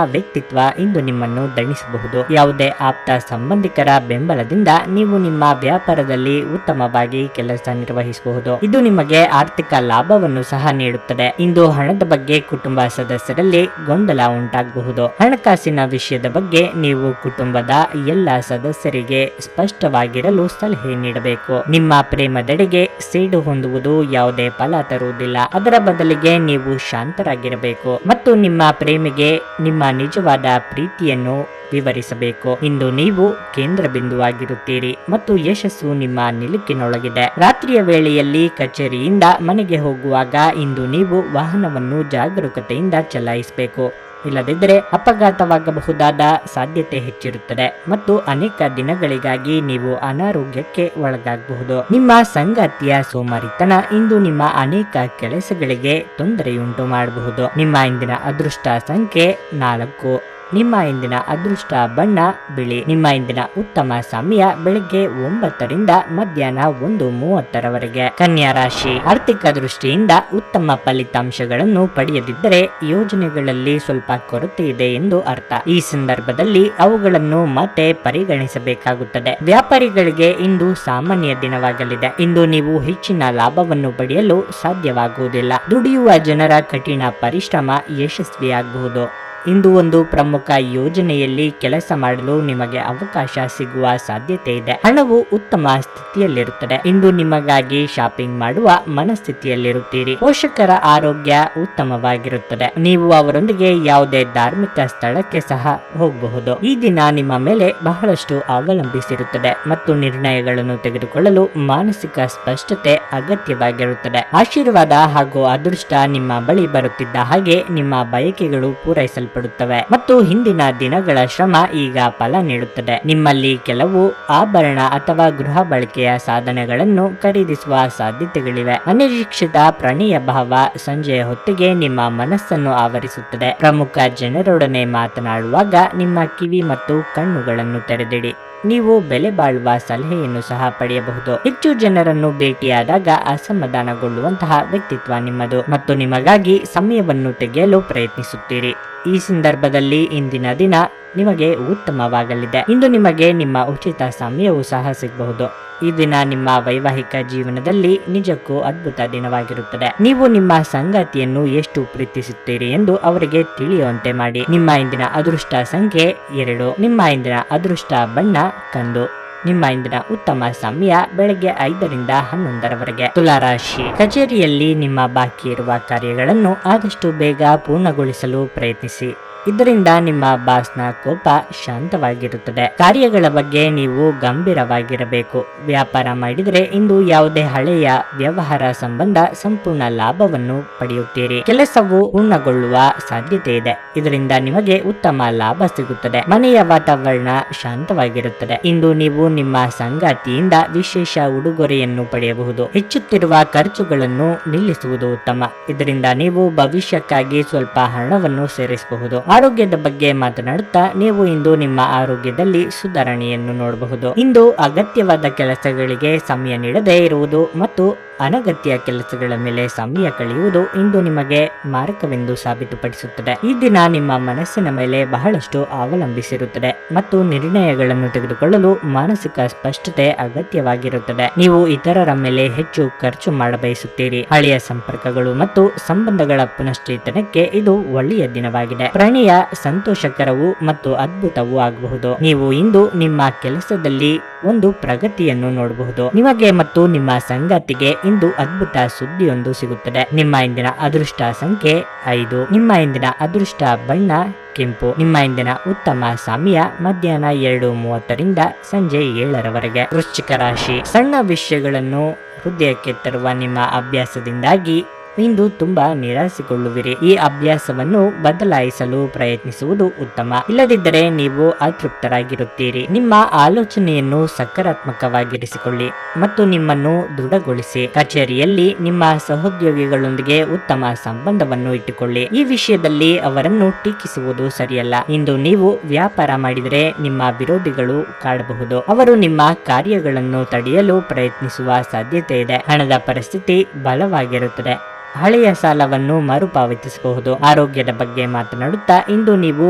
Speaker 1: ವ್ಯಕ್ತಿತ್ವ ಇಂದು ನಿಮ್ಮನ್ನು ದಣಿಸಬಹುದು. ಯಾವುದೇ ಆಪ್ತ ಸಂಬಂಧಿಕರ ಬೆಂಬಲದಿಂದ ನೀವು ನಿಮ್ಮ ವ್ಯಾಪಾರದಲ್ಲಿ ಉತ್ತಮವಾಗಿ ಕೆಲಸ ನಿರ್ವಹಿಸಬಹುದು. ಇದು ನಿಮಗೆ ಆರ್ಥಿಕ ಲಾಭವನ್ನು ಸಹ ನೀಡುತ್ತದೆ. ಇಂದು ಹಣದ ಬಗ್ಗೆ ಕುಟುಂಬ ಸದಸ್ಯರಲ್ಲಿ ಗೊಂದಲ ಉಂಟಾಗಬಹುದು. ಹಣಕಾಸಿನ ವಿಷಯದ ಬಗ್ಗೆ ನೀವು ಕುಟುಂಬದ ಎಲ್ಲ ಸದಸ್ಯರಿಗೆ ಸ್ಪಷ್ಟವಾಗಿರಲು ಸಲಹೆ ನೀಡಬೇಕು. ನಿಮ್ಮ ಪ್ರೇಮದೆಡೆಗೆ ಸೇಡು ಹೊಂದುವುದು ಯಾವುದೇ ಫಲ ತರುವುದಿಲ್ಲ. ಅದರ ಬದಲಿಗೆ ನೀವು ಶಾಂತರಾಗಿರಬೇಕು ಮತ್ತು ನಿಮ್ಮ ಪ್ರೇಮಿಗೆ ನಿಮ್ಮ ನಿಜವಾದ ಪ್ರೀತಿಯನ್ನು ವಿವರಿಸಬೇಕು. ಇಂದು ನೀವು ಕೇಂದ್ರ ಬಿಂದುವಾಗಿರುತ್ತೀರಿ ಮತ್ತು ಯಶಸ್ಸು ನಿಮ್ಮ ನಿಲುಕಿನೊಳಗಿದೆ. ರಾತ್ರಿಯ ವೇಳೆಯಲ್ಲಿ ಕಚೇರಿಯಿಂದ ಮನೆಗೆ ಹೋಗುವಾಗ ಇಂದು ನೀವು ವಾಹನವನ್ನು ಜಾಗರೂಕತೆಯಿಂದ ಚಲಾಯಿಸಬೇಕು. ಇಲ್ಲದಿದ್ದರೆ ಅಪಘಾತವಾಗಬಹುದಾದ ಸಾಧ್ಯತೆ ಹೆಚ್ಚಿರುತ್ತದೆ ಮತ್ತು ಅನೇಕ ದಿನಗಳಿಗಾಗಿ ನೀವು ಅನಾರೋಗ್ಯಕ್ಕೆ ಒಳಗಾಗಬಹುದು. ನಿಮ್ಮ ಸಂಗಾತಿಯ ಸೋಮಾರಿತನ ಇಂದು ನಿಮ್ಮ ಅನೇಕ ಕೆಲಸಗಳಿಗೆ ತೊಂದರೆಯುಂಟು ಮಾಡಬಹುದು. ನಿಮ್ಮ ಇಂದಿನ ಅದೃಷ್ಟ ಸಂಖ್ಯೆ 4. ನಿಮ್ಮ ಇಂದಿನ ಅದೃಷ್ಟ ಬಣ್ಣ ಬಿಳಿ. ನಿಮ್ಮ ಇಂದಿನ ಉತ್ತಮ ಸಮಯ ಬೆಳಗ್ಗೆ 9ರಿಂದ ಮಧ್ಯಾಹ್ನ 1:30ರವರೆಗೆ. ಕನ್ಯಾ ರಾಶಿ, ಆರ್ಥಿಕ ದೃಷ್ಟಿಯಿಂದ ಉತ್ತಮ ಫಲಿತಾಂಶಗಳನ್ನು ಪಡೆಯದಿದ್ದರೆ ಯೋಜನೆಗಳಲ್ಲಿ ಸ್ವಲ್ಪ ಕೊರತೆ ಇದೆ ಎಂದು ಅರ್ಥ. ಈ ಸಂದರ್ಭದಲ್ಲಿ ಅವುಗಳನ್ನು ಮತ್ತೆ ಪರಿಗಣಿಸಬೇಕಾಗುತ್ತದೆ. ವ್ಯಾಪಾರಿಗಳಿಗೆ ಇಂದು ಸಾಮಾನ್ಯ ದಿನವಾಗಲಿದೆ. ಇಂದು ನೀವು ಹೆಚ್ಚಿನ ಲಾಭವನ್ನು ಪಡೆಯಲು ಸಾಧ್ಯವಾಗುವುದಿಲ್ಲ. ದುಡಿಯುವ ಜನರ ಕಠಿಣ ಪರಿಶ್ರಮ ಯಶಸ್ವಿಯಾಗಬಹುದು. ಇಂದು ಒಂದು ಪ್ರಮುಖ ಯೋಜನೆಯಲ್ಲಿ ಕೆಲಸ ಮಾಡಲು ನಿಮಗೆ ಅವಕಾಶ ಸಿಗುವ ಸಾಧ್ಯತೆ ಇದೆ. ಹಣವು ಉತ್ತಮ ಸ್ಥಿತಿಯಲ್ಲಿರುತ್ತದೆ. ಇಂದು ನಿಮಗಾಗಿ ಶಾಪಿಂಗ್ ಮಾಡುವ ಮನಸ್ಥಿತಿಯಲ್ಲಿರುತ್ತೀರಿ. ಪೋಷಕರ ಆರೋಗ್ಯ ಉತ್ತಮವಾಗಿರುತ್ತದೆ. ನೀವು ಅವರೊಂದಿಗೆ ಯಾವುದೇ ಧಾರ್ಮಿಕ ಸ್ಥಳಕ್ಕೆ ಸಹ ಹೋಗಬಹುದು. ಈ ದಿನ ನಿಮ್ಮ ಮೇಲೆ ಬಹಳಷ್ಟು ಅವಲಂಬಿಸಿರುತ್ತದೆ ಮತ್ತು ನಿರ್ಣಯಗಳನ್ನು ತೆಗೆದುಕೊಳ್ಳಲು ಮಾನಸಿಕ ಸ್ಪಷ್ಟತೆ ಅಗತ್ಯವಾಗಿರುತ್ತದೆ. ಆಶೀರ್ವಾದ ಹಾಗೂ ಅದೃಷ್ಟ ನಿಮ್ಮ ಬಳಿ ಬರುತ್ತಿದ್ದ ಹಾಗೆ ನಿಮ್ಮ ಬಯಕೆಗಳು ಪೂರೈಸಲ್ಪಡುತ್ತವೆ. ಮಾಡಲ್ಪಡುತ್ತವೆ ಮತ್ತು ಹಿಂದಿನ ದಿನಗಳ ಶ್ರಮ ಈಗ ಫಲ ನೀಡುತ್ತದೆ. ನಿಮ್ಮಲ್ಲಿ ಕೆಲವು ಆಭರಣ ಅಥವಾ ಗೃಹ ಬಳಕೆಯ ಸಾಧನಗಳನ್ನು ಖರೀದಿಸುವ ಸಾಧ್ಯತೆಗಳಿವೆ. ಅನಿರೀಕ್ಷಿತ ಪ್ರಣಯ ಭಾವ ಸಂಜೆಯ ಹೊತ್ತಿಗೆ ನಿಮ್ಮ ಮನಸ್ಸನ್ನು ಆವರಿಸುತ್ತದೆ. ಪ್ರಮುಖ ಜನರೊಡನೆ ಮಾತನಾಡುವಾಗ ನಿಮ್ಮ ಕಿವಿ ಮತ್ತು ಕಣ್ಣುಗಳನ್ನು ತೆರೆದಿಡಿ. ನೀವು ಬೆಲೆ ಬಾಳುವ ಸಲಹೆಯನ್ನು ಸಹ ಪಡೆಯಬಹುದು. ಹೆಚ್ಚು ಜನರನ್ನು ಭೇಟಿಯಾದಾಗ ಅಸಮಾಧಾನಗೊಳ್ಳುವಂತಹ ವ್ಯಕ್ತಿತ್ವ ನಿಮ್ಮದು ಮತ್ತು ನಿಮಗಾಗಿ ಸಮಯವನ್ನು ತೆಗೆಯಲು ಪ್ರಯತ್ನಿಸುತ್ತೀರಿ. ಈ ಸಂದರ್ಭದಲ್ಲಿ ಇಂದಿನ ದಿನ ನಿಮಗೆ ಉತ್ತಮವಾಗಲಿದೆ. ಇಂದು ನಿಮಗೆ ನಿಮ್ಮ ಉಚಿತ ಸಮಯವೂ ಸಹ ಸಿಗಬಹುದು. ಈ ದಿನ ನಿಮ್ಮ ವೈವಾಹಿಕ ಜೀವನದಲ್ಲಿ ನಿಜಕ್ಕೂ ಅದ್ಭುತ ದಿನವಾಗಿರುತ್ತದೆ. ನೀವು ನಿಮ್ಮ ಸಂಗಾತಿಯನ್ನು ಎಷ್ಟು ಪ್ರೀತಿಸುತ್ತೀರಿ ಎಂದು ಅವರಿಗೆ ತಿಳಿಯುವಂತೆ ಮಾಡಿ. ನಿಮ್ಮ ಇಂದಿನ ಅದೃಷ್ಟ ಸಂಖ್ಯೆ 2. ನಿಮ್ಮ ಇಂದಿನ ಅದೃಷ್ಟ ಬಣ್ಣ ಕಂದು. ನಿಮ್ಮ ಇಂದಿನ ಉತ್ತಮ ಸಮಯ ಬೆಳಗ್ಗೆ 5 ರಿಂದ 11ರವರೆಗೆ. ತುಲಾರಾಶಿ, ಕಚೇರಿಯಲ್ಲಿ ನಿಮ್ಮ ಬಾಕಿ ಇರುವ ಕಾರ್ಯಗಳನ್ನು ಆದಷ್ಟು ಬೇಗ ಪೂರ್ಣಗೊಳಿಸಲು ಪ್ರಯತ್ನಿಸಿ. ಇದರಿಂದ ನಿಮ್ಮ ಬಾಸ್ನ ಕೋಪ ಶಾಂತವಾಗಿರುತ್ತದೆ. ಕಾರ್ಯಗಳ ಬಗ್ಗೆ ನೀವು ಗಂಭೀರವಾಗಿರಬೇಕು. ವ್ಯಾಪಾರ ಮಾಡಿದರೆ ಇಂದು ಯಾವುದೇ ಹಳೆಯ ವ್ಯವಹಾರ ಸಂಬಂಧ ಸಂಪೂರ್ಣ ಲಾಭವನ್ನು ಪಡೆಯುತ್ತೀರಿ. ಕೆಲಸವು ಪೂರ್ಣಗೊಳ್ಳುವ ಸಾಧ್ಯತೆ ಇದೆ. ಇದರಿಂದ ನಿಮಗೆ ಉತ್ತಮ ಲಾಭ ಸಿಗುತ್ತದೆ. ಮನೆಯ ವಾತಾವರಣ ಶಾಂತವಾಗಿರುತ್ತದೆ. ಇಂದು ನೀವು ನಿಮ್ಮ ಸಂಗಾತಿಯಿಂದ ವಿಶೇಷ ಉಡುಗೊರೆಯನ್ನು ಪಡೆಯಬಹುದು. ಹೆಚ್ಚುತ್ತಿರುವ ಖರ್ಚುಗಳನ್ನು ನಿಲ್ಲಿಸುವುದು ಉತ್ತಮ. ಇದರಿಂದ ನೀವು ಭವಿಷ್ಯಕ್ಕಾಗಿ ಸ್ವಲ್ಪ ಹಣವನ್ನು ಸೇರಿಸಬಹುದು. ಆರೋಗ್ಯದ ಬಗ್ಗೆ ಮಾತನಾಡುತ್ತಾ ನೀವು ಇಂದು ನಿಮ್ಮ ಆರೋಗ್ಯದಲ್ಲಿ ಸುಧಾರಣೆಯನ್ನು ನೋಡಬಹುದು. ಇಂದು ಅಗತ್ಯವಾದ ಕೆಲಸಗಳಿಗೆ ಸಮಯ ನೀಡದೇ ಇರುವುದು ಮತ್ತು ಅನಗತ್ಯ ಕೆಲಸಗಳ ಮೇಲೆ ಸಮಯ ಕಳೆಯುವುದು ಇಂದು ನಿಮಗೆ ಮಾರಕವೆಂದು ಸಾಬೀತುಪಡಿಸುತ್ತದೆ. ಈ ದಿನ ನಿಮ್ಮ ಮನಸ್ಸಿನ ಮೇಲೆ ಬಹಳಷ್ಟು ಅವಲಂಬಿಸಿರುತ್ತದೆ ಮತ್ತು ನಿರ್ಣಯಗಳನ್ನು ತೆಗೆದುಕೊಳ್ಳಲು ಮಾನಸಿಕ ಸ್ಪಷ್ಟತೆ ಅಗತ್ಯವಾಗಿರುತ್ತದೆ. ನೀವು ಇತರರ ಮೇಲೆ ಹೆಚ್ಚು ಖರ್ಚು ಮಾಡಬಯಸುತ್ತೀರಿ. ಹಳೆಯ ಸಂಪರ್ಕಗಳು ಮತ್ತು ಸಂಬಂಧಗಳ ಪುನಶ್ಚೇತನಕ್ಕೆ ಇದು ಒಳ್ಳೆಯ ದಿನವಾಗಿದೆ. ಪ್ರಣಯ ಸಂತೋಷಕರವೂ ಮತ್ತು ಅದ್ಭುತವೂ ಆಗಬಹುದು. ನೀವು ಇಂದು ನಿಮ್ಮ ಕೆಲಸದಲ್ಲಿ ಒಂದು ಪ್ರಗತಿಯನ್ನು ನೋಡಬಹುದು. ನಿಮಗೆ ಮತ್ತು ನಿಮ್ಮ ಸಂಗಾತಿಗೆ ಇಂದು ಅದ್ಭುತ ಸುದ್ದಿಯೊಂದು ಸಿಗುತ್ತದೆ. ನಿಮ್ಮ ಇಂದಿನ ಅದೃಷ್ಟ ಸಂಖ್ಯೆ 5. ನಿಮ್ಮ ಇಂದಿನ ಅದೃಷ್ಟ ಬಣ್ಣ ಕೆಂಪು. ನಿಮ್ಮ ಇಂದಿನ ಉತ್ತಮ ಸಮಯ ಮಧ್ಯಾಹ್ನ 2:30 ರಿಂದ ಸಂಜೆ 7ರವರೆಗೆ. ವೃಶ್ಚಿಕ ರಾಶಿ, ಸಣ್ಣ ವಿಷಯಗಳನ್ನು ಹೃದಯಕ್ಕೆ ತರುವ ನಿಮ್ಮ ಅಭ್ಯಾಸದಿಂದಾಗಿ ಇಂದು ತುಂಬಾ ನಿರಾಸೆಗೊಳ್ಳುವಿರಿ. ಈ ಅಭ್ಯಾಸವನ್ನು ಬದಲಾಯಿಸಲು ಪ್ರಯತ್ನಿಸುವುದು ಉತ್ತಮ. ಇಲ್ಲದಿದ್ದರೆ ನೀವು ಅತೃಪ್ತರಾಗಿರುತ್ತೀರಿ. ನಿಮ್ಮ ಆಲೋಚನೆಯನ್ನು ಸಕಾರಾತ್ಮಕವಾಗಿರಿಸಿಕೊಳ್ಳಿ ಮತ್ತು ನಿಮ್ಮನ್ನು ದೃಢಗೊಳಿಸಿ. ಕಚೇರಿಯಲ್ಲಿ ನಿಮ್ಮ ಸಹೋದ್ಯೋಗಿಗಳೊಂದಿಗೆ ಉತ್ತಮ ಸಂಬಂಧವನ್ನು ಇಟ್ಟುಕೊಳ್ಳಿ. ಈ ವಿಷಯದಲ್ಲಿ ಅವರನ್ನು ಟೀಕಿಸುವುದು ಸರಿಯಲ್ಲ. ಇಂದು ನೀವು ವ್ಯಾಪಾರ ಮಾಡಿದರೆ ನಿಮ್ಮ ವಿರೋಧಿಗಳು ಕಾಡಬಹುದು. ಅವರು ನಿಮ್ಮ ಕಾರ್ಯಗಳನ್ನು ತಡೆಯಲು ಪ್ರಯತ್ನಿಸುವ ಸಾಧ್ಯತೆ ಇದೆ. ಹಣದ ಪರಿಸ್ಥಿತಿ ಬಲವಾಗಿರುತ್ತದೆ. ಹಳೆಯ ಸಾಲವನ್ನು ಮರುಪಾವತಿಸಬಹುದು. ಆರೋಗ್ಯದ ಬಗ್ಗೆ ಮಾತನಾಡುತ್ತಾ ಇಂದು ನೀವು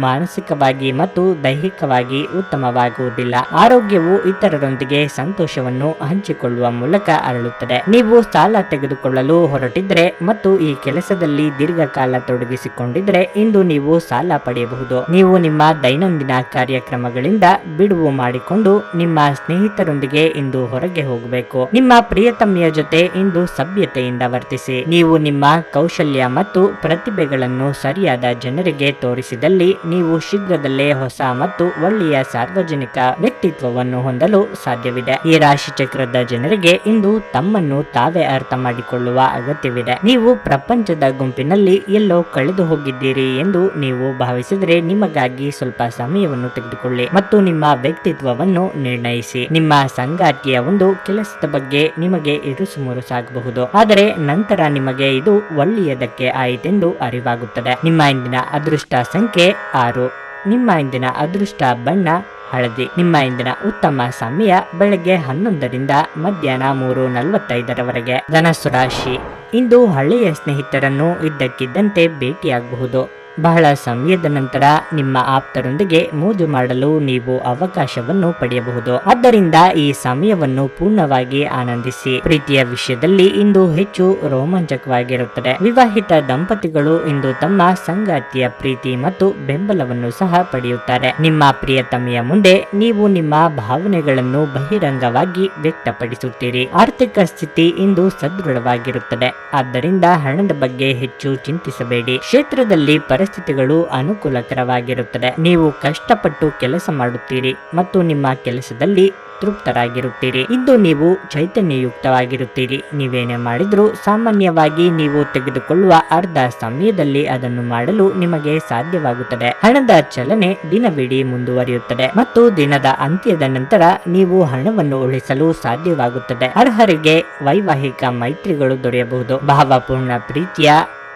Speaker 1: ಮಾನಸಿಕವಾಗಿ ಮತ್ತು ದೈಹಿಕವಾಗಿ ಉತ್ತಮವಾಗುವುದಿಲ್ಲ. ಆರೋಗ್ಯವು ಇತರರೊಂದಿಗೆ ಸಂತೋಷವನ್ನು ಹಂಚಿಕೊಳ್ಳುವ ಮೂಲಕ ಅರಳುತ್ತದೆ. ನೀವು ಸಾಲ ತೆಗೆದುಕೊಳ್ಳಲು ಹೊರಟಿದ್ರೆ ಮತ್ತು ಈ ಕೆಲಸದಲ್ಲಿ ದೀರ್ಘಕಾಲ ತೊಡಗಿಸಿಕೊಂಡಿದ್ರೆ ಇಂದು ನೀವು ಸಾಲ ಪಡೆಯಬಹುದು. ನೀವು ನಿಮ್ಮ ದೈನಂದಿನ ಕಾರ್ಯಕ್ರಮಗಳಿಂದ ಬಿಡುವು ಮಾಡಿಕೊಂಡು ನಿಮ್ಮ ಸ್ನೇಹಿತರೊಂದಿಗೆ ಇಂದು ಹೊರಗೆ ಹೋಗಬೇಕು. ನಿಮ್ಮ ಪ್ರಿಯತಮೆಯ ಜೊತೆ ಇಂದು ಸಭ್ಯತೆಯಿಂದ ವರ್ತಿಸಿ. ನೀವು ನಿಮ್ಮ ಕೌಶಲ್ಯ ಮತ್ತು ಪ್ರತಿಭೆಗಳನ್ನು ಸರಿಯಾದ ಜನರಿಗೆ ತೋರಿಸಿದಲ್ಲಿ ನೀವು ಶೀಘ್ರದಲ್ಲೇ ಹೊಸ ಮತ್ತು ಒಳ್ಳೆಯ ಸಾರ್ವಜನಿಕ ವ್ಯಕ್ತಿತ್ವವನ್ನು ಹೊಂದಲು ಸಾಧ್ಯವಿದೆ. ಈ ರಾಶಿ ಚಕ್ರದ ಜನರಿಗೆ ಇಂದು ತಮ್ಮನ್ನು ತಾವೇ ಅರ್ಥ ಮಾಡಿಕೊಳ್ಳುವ ಅಗತ್ಯವಿದೆ. ನೀವು ಪ್ರಪಂಚದ ಗುಂಪಿನಲ್ಲಿ ಎಲ್ಲೋ ಕಳೆದು ಹೋಗಿದ್ದೀರಿ ಎಂದು ನೀವು ಭಾವಿಸಿದರೆ ನಿಮಗಾಗಿ ಸ್ವಲ್ಪ ಸಮಯವನ್ನು ತೆಗೆದುಕೊಳ್ಳಿ ಮತ್ತು ನಿಮ್ಮ ವ್ಯಕ್ತಿತ್ವವನ್ನು ನಿರ್ಣಯಿಸಿ. ನಿಮ್ಮ ಸಂಗಾತಿಯ ಒಂದು ಕೆಲಸದ ಬಗ್ಗೆ ನಿಮಗೆ ಇರುಸುಮುರುಸಾಗಬಹುದು, ಆದರೆ ನಂತರ ನಿಮಗೆ ಇದು ಒಳ್ಳೆಯದಕ್ಕೆ ಆಯಿತೆಂದು ಅರಿವಾಗುತ್ತದೆ. ನಿಮ್ಮ ಇಂದಿನ ಅದೃಷ್ಟ ಸಂಖ್ಯೆ 6. ನಿಮ್ಮ ಇಂದಿನ ಅದೃಷ್ಟ ಬಣ್ಣ ಹಳದಿ. ನಿಮ್ಮ ಇಂದಿನ ಉತ್ತಮ ಸಮಯ ಬೆಳಗ್ಗೆ 11 ರಿಂದ ಮಧ್ಯಾಹ್ನ 3:45ರವರೆಗೆ. ಧನಸ್ಸು ರಾಶಿ, ಇಂದು ಹಳೆಯ ಸ್ನೇಹಿತರನ್ನು ಇದ್ದಕ್ಕಿದ್ದಂತೆ ಭೇಟಿಯಾಗಬಹುದು. ಬಹಳ ಸಮಯದ ನಂತರ ನಿಮ್ಮ ಆಪ್ತರೊಂದಿಗೆ ಮೋಜು ಮಾಡಲು ನೀವು ಅವಕಾಶವನ್ನು ಪಡೆಯಬಹುದು. ಆದ್ದರಿಂದ ಈ ಸಮಯವನ್ನು ಪೂರ್ಣವಾಗಿ ಆನಂದಿಸಿ. ಪ್ರೀತಿಯ ವಿಷಯದಲ್ಲಿ ಇಂದು ಹೆಚ್ಚು ರೋಮಾಂಚಕವಾಗಿರುತ್ತದೆ. ವಿವಾಹಿತ ದಂಪತಿಗಳು ಇಂದು ತಮ್ಮ ಸಂಗಾತಿಯ ಪ್ರೀತಿ ಮತ್ತು ಬೆಂಬಲವನ್ನು ಸಹ ಪಡೆಯುತ್ತಾರೆ. ನಿಮ್ಮ ಪ್ರಿಯತಮೆಯ ಮುಂದೆ ನೀವು ನಿಮ್ಮ ಭಾವನೆಗಳನ್ನು ಬಹಿರಂಗವಾಗಿ ವ್ಯಕ್ತಪಡಿಸುತ್ತೀರಿ. ಆರ್ಥಿಕ ಸ್ಥಿತಿ ಇಂದು ಸದೃಢವಾಗಿರುತ್ತದೆ. ಆದ್ದರಿಂದ ಹಣದ ಬಗ್ಗೆ ಹೆಚ್ಚು ಚಿಂತಿಸಬೇಡಿ. ಕ್ಷೇತ್ರದಲ್ಲಿ ಪರಿಸ್ಥಿತಿಗಳು ಅನುಕೂಲಕರವಾಗಿರುತ್ತದೆ. ನೀವು ಕಷ್ಟಪಟ್ಟು ಕೆಲಸ ಮಾಡುತ್ತೀರಿ ಮತ್ತು ನಿಮ್ಮ ಕೆಲಸದಲ್ಲಿ ತೃಪ್ತರಾಗಿರುತ್ತೀರಿ. ಇಂದು ನೀವು ಚೈತನ್ಯಯುಕ್ತವಾಗಿರುತ್ತೀರಿ. ನೀವೇನೇ ಮಾಡಿದ್ರೂ ಸಾಮಾನ್ಯವಾಗಿ ನೀವು ತೆಗೆದುಕೊಳ್ಳುವ ಅರ್ಧ ಸಮಯದಲ್ಲಿ ಅದನ್ನು ಮಾಡಲು ನಿಮಗೆ ಸಾಧ್ಯವಾಗುತ್ತದೆ. ಹಣದ ಚಲನೆ ದಿನವಿಡೀ ಮುಂದುವರಿಯುತ್ತದೆ ಮತ್ತು ದಿನದ ಅಂತ್ಯದ ನಂತರ ನೀವು ಹಣವನ್ನು ಉಳಿಸಲು ಸಾಧ್ಯವಾಗುತ್ತದೆ. ಅರ್ಹರಿಗೆ ವೈವಾಹಿಕ ಮೈತ್ರಿಗಳು ದೊರೆಯಬಹುದು. ಭಾವಪೂರ್ಣ ಪ್ರೀತಿಯ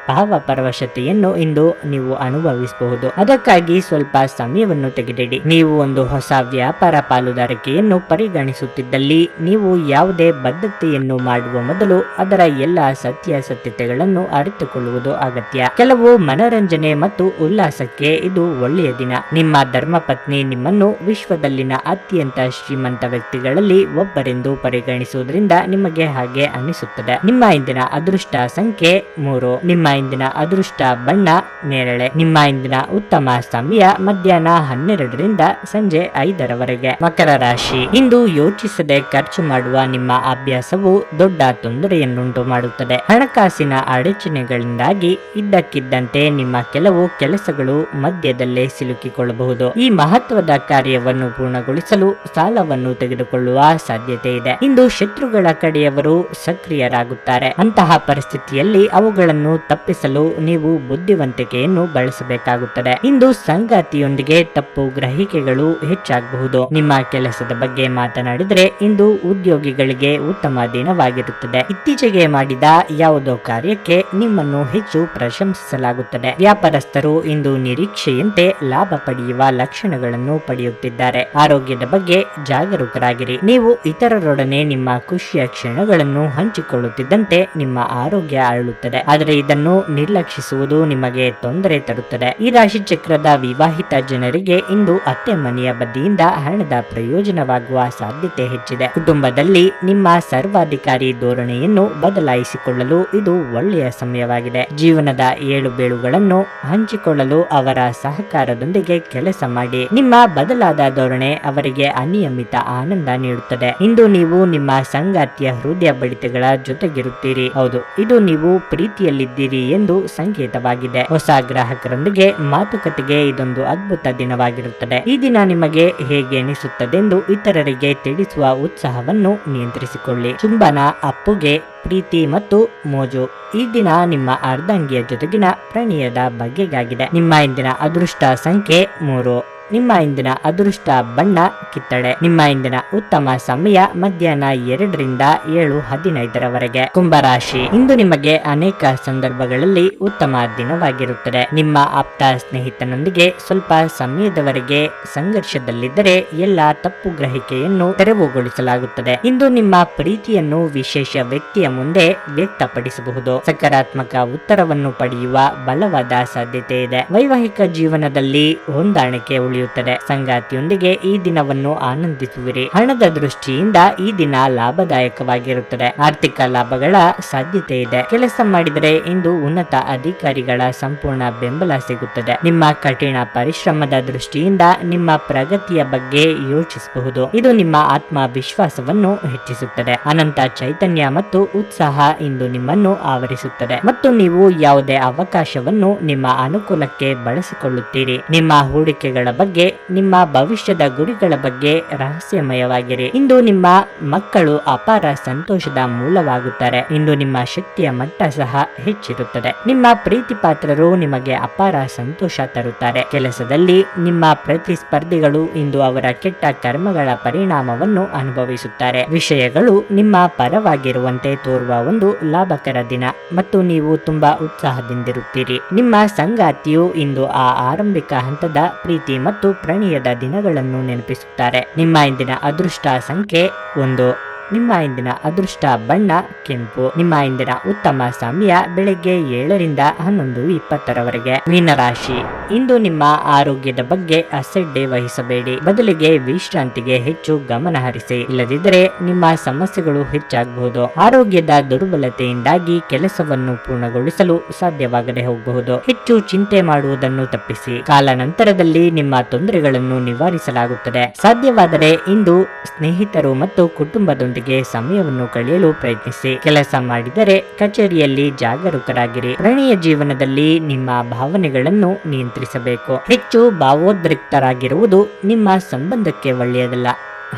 Speaker 1: ಭಾವಪರವಶತೆಯನ್ನು ಇಂದು ನೀವು ಅನುಭವಿಸಬಹುದು. ಅದಕ್ಕಾಗಿ ಸ್ವಲ್ಪ ಸಮಯವನ್ನು ತೆಗೆದಿಡಿ. ನೀವು ಒಂದು ಹೊಸ ವ್ಯಾಪಾರ ಪಾಲುದಾರಿಕೆಯನ್ನು ಪರಿಗಣಿಸುತ್ತಿದ್ದಲ್ಲಿ ನೀವು ಯಾವುದೇ ಬದ್ಧತೆಯನ್ನು ಮಾಡುವ ಮೊದಲು ಅದರ ಎಲ್ಲ ಸತ್ಯಾಸತ್ಯತೆಗಳನ್ನು ಅರಿತುಕೊಳ್ಳುವುದು ಅಗತ್ಯ. ಕೆಲವು ಮನರಂಜನೆ ಮತ್ತು ಉಲ್ಲಾಸಕ್ಕೆ ಇದು ಒಳ್ಳೆಯ ದಿನ. ನಿಮ್ಮ ಧರ್ಮಪತ್ನಿ ನಿಮ್ಮನ್ನು ವಿಶ್ವದಲ್ಲಿನ ಅತ್ಯಂತ ಶ್ರೀಮಂತ ವ್ಯಕ್ತಿಗಳಲ್ಲಿ ಒಬ್ಬರೆಂದು ಪರಿಗಣಿಸುವುದರಿಂದ ನಿಮಗೆ ಹಾಗೆ ಅನಿಸುತ್ತದೆ. ನಿಮ್ಮ ಇಂದಿನ ಅದೃಷ್ಟ ಸಂಖ್ಯೆ 3. ನಿಮ್ಮ ಇಂದಿನ ಅದೃಷ್ಟ ಬಣ್ಣ ನೇರಳೆ. ನಿಮ್ಮ ಇಂದಿನ ಉತ್ತಮ ಸಮಯ ಮಧ್ಯಾಹ್ನ 12ರಿಂದ ಸಂಜೆ 5ರವರೆಗೆ. ಮಕರ ರಾಶಿ. ಇಂದು ಯೋಚಿಸದೆ ಖರ್ಚು ಮಾಡುವ ನಿಮ್ಮ ಅಭ್ಯಾಸವು ದೊಡ್ಡ ತೊಂದರೆಯನ್ನುಂಟು ಮಾಡುತ್ತದೆ. ಹಣಕಾಸಿನ ಅಡಚಣೆಗಳಿಂದಾಗಿ ಇದ್ದಕ್ಕಿದ್ದಂತೆ ನಿಮ್ಮ ಕೆಲವು ಕೆಲಸಗಳು ಮಧ್ಯದಲ್ಲೇ ಸಿಲುಕಿಕೊಳ್ಳಬಹುದು. ಈ ಮಹತ್ವದ ಕಾರ್ಯವನ್ನು ಪೂರ್ಣಗೊಳಿಸಲು ಸಾಲವನ್ನು ತೆಗೆದುಕೊಳ್ಳುವ ಸಾಧ್ಯತೆ ಇದೆ. ಇಂದು ಶತ್ರುಗಳ ಕಡೆಯವರು ಸಕ್ರಿಯರಾಗುತ್ತಾರೆ. ಅಂತಹ ಪರಿಸ್ಥಿತಿಯಲ್ಲಿ ಅವುಗಳನ್ನು ತಪ್ಪಿಸಲು ನೀವು ಬುದ್ಧಿವಂತಿಕೆಯನ್ನು ಬಳಸಬೇಕಾಗುತ್ತದೆ. ಇಂದು ಸಂಗಾತಿಯೊಂದಿಗೆ ತಪ್ಪು ಗ್ರಹಿಕೆಗಳು ಹೆಚ್ಚಾಗಬಹುದು. ನಿಮ್ಮ ಕೆಲಸದ ಬಗ್ಗೆ ಮಾತನಾಡಿದರೆ ಇಂದು ಉದ್ಯೋಗಿಗಳಿಗೆ ಉತ್ತಮ ದಿನವಾಗಿರುತ್ತದೆ. ಇತ್ತೀಚೆಗೆ ಮಾಡಿದ ಯಾವುದೋ ಕಾರ್ಯಕ್ಕೆ ನಿಮ್ಮನ್ನು ಹೆಚ್ಚು ಪ್ರಶಂಸಿಸಲಾಗುತ್ತದೆ. ವ್ಯಾಪಾರಸ್ಥರು ಇಂದು ನಿರೀಕ್ಷೆಯಂತೆ ಲಾಭ ಪಡೆಯುವ ಲಕ್ಷಣಗಳನ್ನು ಪಡೆಯುತ್ತಿದ್ದಾರೆ. ಆರೋಗ್ಯದ ಬಗ್ಗೆ ಜಾಗರೂಕರಾಗಿರಿ. ನೀವು ಇತರರೊಡನೆ ನಿಮ್ಮ ಖುಷಿಯ ಕ್ಷಣಗಳನ್ನು ಹಂಚಿಕೊಳ್ಳುತ್ತಿದ್ದಂತೆ ನಿಮ್ಮ ಆರೋಗ್ಯ ಅರಳುತ್ತದೆ. ಆದರೆ ಇದನ್ನು ನಿರ್ಲಕ್ಷಿಸುವುದು ನಿಮಗೆ ತೊಂದರೆ ತರುತ್ತದೆ. ಈ ರಾಶಿ ಚಕ್ರದ ವಿವಾಹಿತ ಜನರಿಗೆ ಇಂದು ಅತ್ತೆ ಮನೆಯ ಬದಿಯಿಂದ ಹಣದ ಪ್ರಯೋಜನವಾಗುವ ಸಾಧ್ಯತೆ ಹೆಚ್ಚಿದೆ. ಕುಟುಂಬದಲ್ಲಿ ನಿಮ್ಮ ಸರ್ವಾಧಿಕಾರಿ ಧೋರಣೆಯನ್ನು ಬದಲಾಯಿಸಿಕೊಳ್ಳಲು ಇದು ಒಳ್ಳೆಯ ಸಮಯವಾಗಿದೆ. ಜೀವನದ ಏಳುಬೀಳುಗಳನ್ನು ಹಂಚಿಕೊಳ್ಳಲು ಅವರ ಸಹಕಾರದೊಂದಿಗೆ ಕೆಲಸ ಮಾಡಿ. ನಿಮ್ಮ ಬದಲಾದ ಧೋರಣೆ ಅವರಿಗೆ ಅನಿಯಮಿತ ಆನಂದ ನೀಡುತ್ತದೆ. ಇಂದು ನೀವು ನಿಮ್ಮ ಸಂಗಾತಿಯ ಹೃದಯ ಬಡಿತಗಳ ಜೊತೆಗಿರುತ್ತೀರಿ. ಹೌದು, ಇದು ನೀವು ಪ್ರೀತಿಯಲ್ಲಿದ್ದೀರಿ ಎಂದು ಸಂಕೇತವಾಗಿದೆ. ಹೊಸ ಗ್ರಾಹಕರೊಂದಿಗೆ ಮಾತುಕತೆಗೆ ಇದೊಂದು ಅದ್ಭುತ ದಿನವಾಗಿರುತ್ತದೆ. ಈ ದಿನ ನಿಮಗೆ ಹೇಗೆ ಅನಿಸುತ್ತದೆಂದು ಇತರರಿಗೆ ತಿಳಿಸುವ ಉತ್ಸಾಹವನ್ನು ನಿಯಂತ್ರಿಸಿಕೊಳ್ಳಿ. ಚುಂಬನ, ಅಪ್ಪುಗೆ, ಪ್ರೀತಿ ಮತ್ತು ಮೋಜು. ಈ ದಿನ ನಿಮ್ಮ ಅರ್ಧಾಂಗಿಯ ಜೊತೆಗಿನ ಪ್ರಣಯದ ಬಗೆಗಾಗಿದೆ. ನಿಮ್ಮ ಇಂದಿನ ಅದೃಷ್ಟ ಸಂಖ್ಯೆ 3. ನಿಮ್ಮ ಇಂದಿನ ಅದೃಷ್ಟ ಬಣ್ಣ ಕಿತ್ತಳೆ. ನಿಮ್ಮ ಇಂದಿನ ಉತ್ತಮ ಸಮಯ ಮಧ್ಯಾಹ್ನ 2ರಿಂದ 7:15ರವರೆಗೆ. ಕುಂಭರಾಶಿ. ಇಂದು ನಿಮಗೆ ಅನೇಕ ಸಂದರ್ಭಗಳಲ್ಲಿ ಉತ್ತಮ ದಿನವಾಗಿರುತ್ತದೆ. ನಿಮ್ಮ ಆಪ್ತ ಸ್ನೇಹಿತನೊಂದಿಗೆ ಸ್ವಲ್ಪ ಸಮಯದವರೆಗೆ ಸಂಘರ್ಷದಲ್ಲಿದ್ದರೆ ಎಲ್ಲ ತಪ್ಪು ಗ್ರಹಿಕೆಯನ್ನು ತೆರವುಗೊಳಿಸಲಾಗುತ್ತದೆ. ಇಂದು ನಿಮ್ಮ ಪ್ರೀತಿಯನ್ನು ವಿಶೇಷ ವ್ಯಕ್ತಿಯ ಮುಂದೆ ವ್ಯಕ್ತಪಡಿಸಬಹುದು. ಸಕಾರಾತ್ಮಕ ಉತ್ತರವನ್ನು ಪಡೆಯುವ ಬಲವಾದ ಸಾಧ್ಯತೆ ಇದೆ. ವೈವಾಹಿಕ ಜೀವನದಲ್ಲಿ ಹೊಂದಾಣಿಕೆ ಉಳಿಯುತ್ತದೆ. ಸಂಗಾತಿಯೊಂದಿಗೆ ಈ ದಿನವನ್ನು ಆನಂದಿಸುವಿರಿ. ಹಣದ ದೃಷ್ಟಿಯಿಂದ ಈ ದಿನ ಲಾಭದಾಯಕವಾಗಿರುತ್ತದೆ. ಆರ್ಥಿಕ ಲಾಭಗಳ ಸಾಧ್ಯತೆ ಇದೆ. ಕೆಲಸ ಮಾಡಿದರೆ ಇಂದು ಉನ್ನತ ಅಧಿಕಾರಿಗಳ ಸಂಪೂರ್ಣ ಬೆಂಬಲ ಸಿಗುತ್ತದೆ. ನಿಮ್ಮ ಕಠಿಣ ಪರಿಶ್ರಮದ ದೃಷ್ಟಿಯಿಂದ ನಿಮ್ಮ ಪ್ರಗತಿಯ ಬಗ್ಗೆ ಯೋಚಿಸಬಹುದು. ಇದು ನಿಮ್ಮ ಆತ್ಮವಿಶ್ವಾಸವನ್ನು ಹೆಚ್ಚಿಸುತ್ತದೆ. ಅನಂತ ಚೈತನ್ಯ ಮತ್ತು ಉತ್ಸಾಹ ಇಂದು ನಿಮ್ಮನ್ನು ಆವರಿಸುತ್ತದೆ ಮತ್ತು ನೀವು ಯಾವುದೇ ಅವಕಾಶವನ್ನು ನಿಮ್ಮ ಅನುಕೂಲಕ್ಕೆ ಬಳಸಿಕೊಳ್ಳುತ್ತೀರಿ. ನಿಮ್ಮ ಹೂಡಿಕೆಗಳ ಬಗ್ಗೆ, ನಿಮ್ಮ ಭವಿಷ್ಯದ ಗುರಿಗಳ ಬಗ್ಗೆ ರಹಸ್ಯಮಯವಾಗಿರಿ. ಇಂದು ನಿಮ್ಮ ಮಕ್ಕಳು ಅಪಾರ ಸಂತೋಷದ ಮೂಲವಾಗುತ್ತಾರೆ. ಇಂದು ನಿಮ್ಮ ಶಕ್ತಿಯ ಮಟ್ಟ ಸಹ ಹೆಚ್ಚಿರುತ್ತದೆ. ನಿಮ್ಮ ಪ್ರೀತಿ ಪಾತ್ರರು ನಿಮಗೆ ಅಪಾರ ಸಂತೋಷ ತರುತ್ತಾರೆ. ಕೆಲಸದಲ್ಲಿ ನಿಮ್ಮ ಪ್ರತಿಸ್ಪರ್ಧಿಗಳು ಇಂದು ಅವರ ಕೆಟ್ಟ ಕರ್ಮಗಳ ಪರಿಣಾಮವನ್ನು ಅನುಭವಿಸುತ್ತಾರೆ. ವಿಷಯಗಳು ನಿಮ್ಮ ಪರವಾಗಿರುವಂತೆ ತೋರುವ ಒಂದು ಲಾಭಕರ ದಿನ ಮತ್ತು ನೀವು ತುಂಬಾ ಉತ್ಸಾಹದಿಂದಿರುತ್ತೀರಿ. ನಿಮ್ಮ ಸಂಗಾತಿಯು ಇಂದು ಆ ಆರಂಭಿಕ ಹಂತದ ಪ್ರೀತಿ ಮತ್ತು ಪ್ರಣಯದ ದಿನಗಳನ್ನು ನೆನಪಿಸುತ್ತಾರೆ. ನಿಮ್ಮ ಇಂದಿನ ಅದೃಷ್ಟ ಸಂಖ್ಯೆ 1. ನಿಮ್ಮ ಇಂದಿನ ಅದೃಷ್ಟ ಬಣ್ಣ ಕೆಂಪು. ನಿಮ್ಮ ಇಂದಿನ ಉತ್ತಮ ಸಮಯ ಬೆಳಗ್ಗೆ 7ರಿಂದ 11:20ರವರೆಗೆ. ಮೀನರಾಶಿ. ಇಂದು ನಿಮ್ಮ ಆರೋಗ್ಯದ ಬಗ್ಗೆ ಅಸಡ್ಡೆ ವಹಿಸಬೇಡಿ. ಬದಲಿಗೆ ವಿಶ್ರಾಂತಿಗೆ ಹೆಚ್ಚು ಗಮನ ಹರಿಸಿ. ಇಲ್ಲದಿದ್ದರೆ ನಿಮ್ಮ ಸಮಸ್ಯೆಗಳು ಹೆಚ್ಚಾಗಬಹುದು. ಆರೋಗ್ಯದ ದುರ್ಬಲತೆಯಿಂದಾಗಿ ಕೆಲಸವನ್ನು ಪೂರ್ಣಗೊಳಿಸಲು ಸಾಧ್ಯವಾಗದೆ ಹೋಗಬಹುದು. ಹೆಚ್ಚು ಚಿಂತೆ ಮಾಡುವುದನ್ನು ತಪ್ಪಿಸಿ. ಕಾಲಾನಂತರದಲ್ಲಿ ನಿಮ್ಮ ತೊಂದರೆಗಳನ್ನು ನಿವಾರಿಸಲಾಗುತ್ತದೆ. ಸಾಧ್ಯವಾದರೆ ಇಂದು ಸ್ನೇಹಿತರು ಮತ್ತು ಕುಟುಂಬದೊಂದಿಗೆ ಜೊತೆಗೆ ಸಮಯವನ್ನು ಕಳೆಯಲು ಪ್ರಯತ್ನಿಸಿ. ಕೆಲಸ ಮಾಡಿದರೆ ಕಚೇರಿಯಲ್ಲಿ ಜಾಗರೂಕರಾಗಿರಿ. ಪ್ರಣಯ ಜೀವನದಲ್ಲಿ ನಿಮ್ಮ ಭಾವನೆಗಳನ್ನು ನಿಯಂತ್ರಿಸಬೇಕು. ಹೆಚ್ಚು ಭಾವೋದ್ರಿಕ್ತರಾಗಿರುವುದು ನಿಮ್ಮ ಸಂಬಂಧಕ್ಕೆ ಒಳ್ಳೆಯದಲ್ಲ.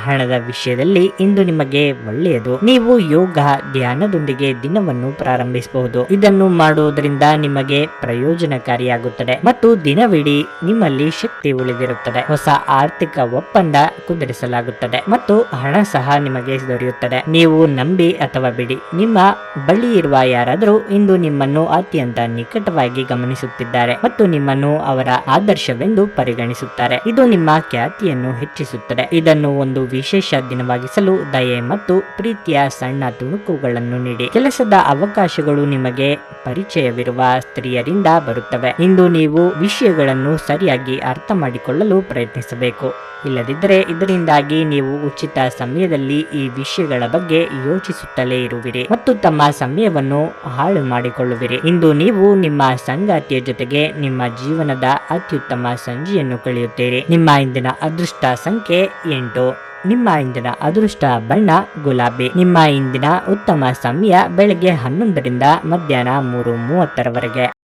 Speaker 1: ಹಣದ ವಿಷಯದಲ್ಲಿ ಇಂದು ನಿಮಗೆ ಒಳ್ಳೆಯದು. ನೀವು ಯೋಗ ಧ್ಯಾನದೊಂದಿಗೆ ದಿನವನ್ನು ಪ್ರಾರಂಭಿಸಬಹುದು. ಇದನ್ನು ಮಾಡುವುದರಿಂದ ನಿಮಗೆ ಪ್ರಯೋಜನಕಾರಿಯಾಗುತ್ತದೆ ಮತ್ತು ದಿನವಿಡೀ ನಿಮ್ಮಲ್ಲಿ ಶಕ್ತಿ ಉಳಿದಿರುತ್ತದೆ. ಹೊಸ ಆರ್ಥಿಕ ಒಪ್ಪಂದ ಕುದುರಿಸಲಾಗುತ್ತದೆ ಮತ್ತು ಹಣ ಸಹ ನಿಮಗೆ ದೊರೆಯುತ್ತದೆ. ನೀವು ನಂಬಿ ಅಥವಾ ಬಿಡಿ, ನಿಮ್ಮ ಬಳಿ ಇರುವ ಯಾರಾದರೂ ಇಂದು ನಿಮ್ಮನ್ನು ಅತ್ಯಂತ ನಿಕಟವಾಗಿ ಗಮನಿಸುತ್ತಿದ್ದಾರೆ ಮತ್ತು ನಿಮ್ಮನ್ನು ಅವರ ಆದರ್ಶವೆಂದು ಪರಿಗಣಿಸುತ್ತಾರೆ. ಇದು ನಿಮ್ಮ ಖ್ಯಾತಿಯನ್ನು ಹೆಚ್ಚಿಸುತ್ತದೆ. ಇದನ್ನು ಒಂದು ವಿಶೇಷ ದಿನವಾಗಿಸಲು ದಯೆ ಮತ್ತು ಪ್ರೀತಿಯ ಸಣ್ಣ ತುಣುಕುಗಳನ್ನು ನೀಡಿ. ಕೆಲಸದ ಅವಕಾಶಗಳು ನಿಮಗೆ ಪರಿಚಯವಿರುವ ಸ್ತ್ರೀಯರಿಂದ ಬರುತ್ತವೆ. ಇಂದು ನೀವು ವಿಷಯಗಳನ್ನು ಸರಿಯಾಗಿ ಅರ್ಥ ಮಾಡಿಕೊಳ್ಳಲು ಪ್ರಯತ್ನಿಸಬೇಕು. ಇಲ್ಲದಿದ್ದರೆ ಇದರಿಂದಾಗಿ ನೀವು ಉಚಿತ ಸಮಯದಲ್ಲಿ ಈ ವಿಷಯಗಳ ಬಗ್ಗೆ ಯೋಚಿಸುತ್ತಲೇ ಇರುವಿರಿ ಮತ್ತು ತಮ್ಮ ಸಮಯವನ್ನು ಹಾಳು ಮಾಡಿಕೊಳ್ಳುವಿರಿ. ಇಂದು ನೀವು ನಿಮ್ಮ ಸಂಗಾತಿಯ ಜೊತೆಗೆ ನಿಮ್ಮ ಜೀವನದ ಅತ್ಯುತ್ತಮ ಸಂಜೆಯನ್ನು ಕಳೆಯುತ್ತೀರಿ. ನಿಮ್ಮ ಇಂದಿನ ಅದೃಷ್ಟ ಸಂಖ್ಯೆ 8. ನಿಮ್ಮ ಇಂದಿನ ಅದೃಷ್ಟ ಬಣ್ಣ ಗುಲಾಬಿ. ನಿಮ್ಮ ಇಂದಿನ ಉತ್ತಮ ಸಮಯ ಬೆಳಗ್ಗೆ 11 ರಿಂದ ಮಧ್ಯಾಹ್ನ 3:30 ರವರೆಗೆ.